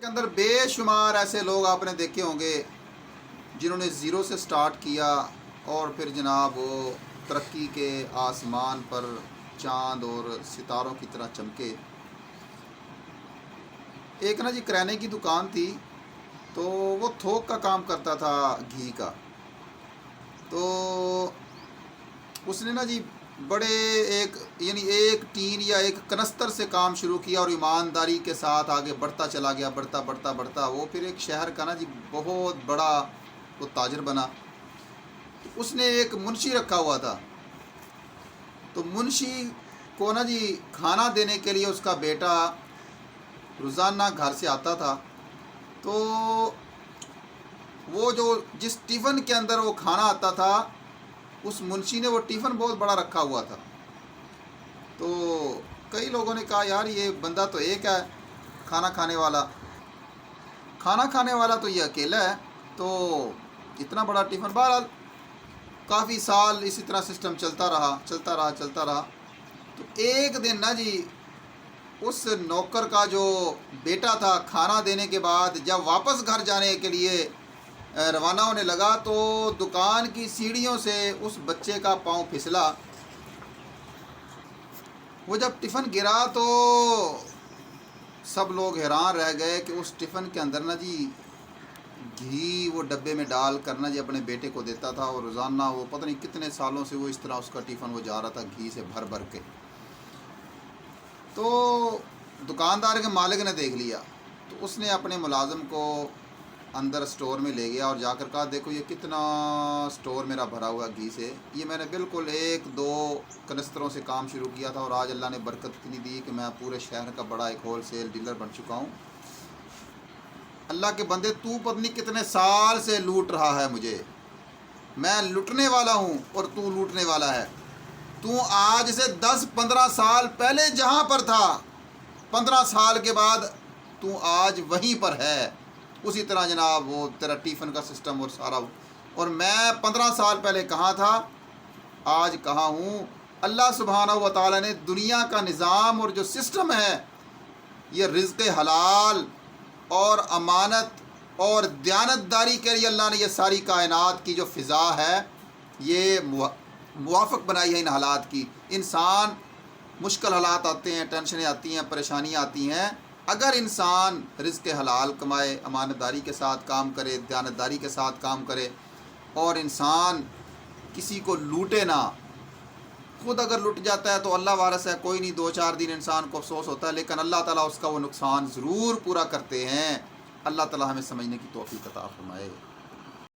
کے اندر بے شمار ایسے لوگ آپ نے دیکھے ہوں گے جنہوں نے زیرو سے سٹارٹ کیا اور پھر جناب وہ ترقی کے آسمان پر چاند اور ستاروں کی طرح چمکے۔ ایک نا جی کریانے کی دکان تھی، تو وہ تھوک کا کام کرتا تھا، گھی کا۔ تو اس نے نا جی بڑے ایک ٹین یا ایک کنستر سے کام شروع کیا اور ایمانداری کے ساتھ آگے بڑھتا چلا گیا، بڑھتا وہ پھر ایک شہر کا نا جی بہت بڑا وہ تاجر بنا۔ اس نے ایک منشی رکھا ہوا تھا، تو منشی کو نا جی کھانا دینے کے لیے اس کا بیٹا روزانہ گھر سے آتا تھا۔ تو وہ جس ٹیفن کے اندر وہ کھانا آتا تھا، اس منشی نے وہ ٹیفن بہت بڑا رکھا ہوا تھا۔ تو کئی لوگوں نے کہا یار یہ بندہ تو ایک ہے کھانا کھانے والا تو یہ اکیلا ہے، تو اتنا بڑا ٹیفن۔ بہرحال کافی سال اسی طرح سسٹم چلتا رہا۔ تو ایک دن نا جی اس نوکر کا جو بیٹا تھا، کھانا دینے کے بعد جب واپس گھر جانے کے لیے روانہ ہونے لگا، تو دکان کی سیڑھیوں سے اس بچے کا پاؤں پھسلا۔ وہ جب ٹفن گرا تو سب لوگ حیران رہ گئے کہ اس ٹفن کے اندر نا جی گھی وہ ڈبے میں ڈال کر نا جی اپنے بیٹے کو دیتا تھا، اور روزانہ وہ پتہ نہیں کتنے سالوں سے وہ اس طرح اس کا ٹفن وہ جا رہا تھا گھی سے بھر کے۔ تو دکاندار کے مالک نے دیکھ لیا، تو اس نے اپنے ملازم کو اندر سٹور میں لے گیا اور جا کر کہا دیکھو یہ کتنا سٹور میرا بھرا ہوا گھی سے، یہ میں نے بالکل 1-2 کنستروں سے کام شروع کیا تھا، اور آج اللہ نے برکت اتنی دی کہ میں پورے شہر کا بڑا ایک ہول سیل ڈیلر بن چکا ہوں۔ اللہ کے بندے تو پتہ نہیں کتنے سال سے لوٹ رہا ہے مجھے، میں لوٹنے والا ہوں اور تو لوٹنے والا ہے۔ تو آج سے 10-15 سال پہلے جہاں پر تھا، 15 سال کے بعد تو آج وہیں پر ہے، اسی طرح جناب وہ تیرا ٹیفن کا سسٹم اور سارا، اور میں 15 سال پہلے کہاں تھا، آج کہاں ہوں۔ اللہ سبحانہ و تعالی نے دنیا کا نظام اور جو سسٹم ہے، یہ رزق حلال اور امانت اور دیانتداری کے لیے اللہ نے یہ ساری کائنات کی جو فضا ہے یہ موافق بنائی ہے ان حالات کی۔ انسان مشکل حالات آتے ہیں، ٹینشنیں آتی ہیں، پریشانیاں آتی ہیں، اگر انسان رزق حلال کمائے، امانت داری کے ساتھ کام کرے، دیانتداری کے ساتھ کام کرے، اور انسان کسی کو لوٹے نہ، خود اگر لٹ جاتا ہے تو اللہ وارث ہے، کوئی نہیں، 2-4 دن انسان کو افسوس ہوتا ہے، لیکن اللہ تعالیٰ اس کا وہ نقصان ضرور پورا کرتے ہیں۔ اللہ تعالیٰ ہمیں سمجھنے کی توفیق عطا فرمائے۔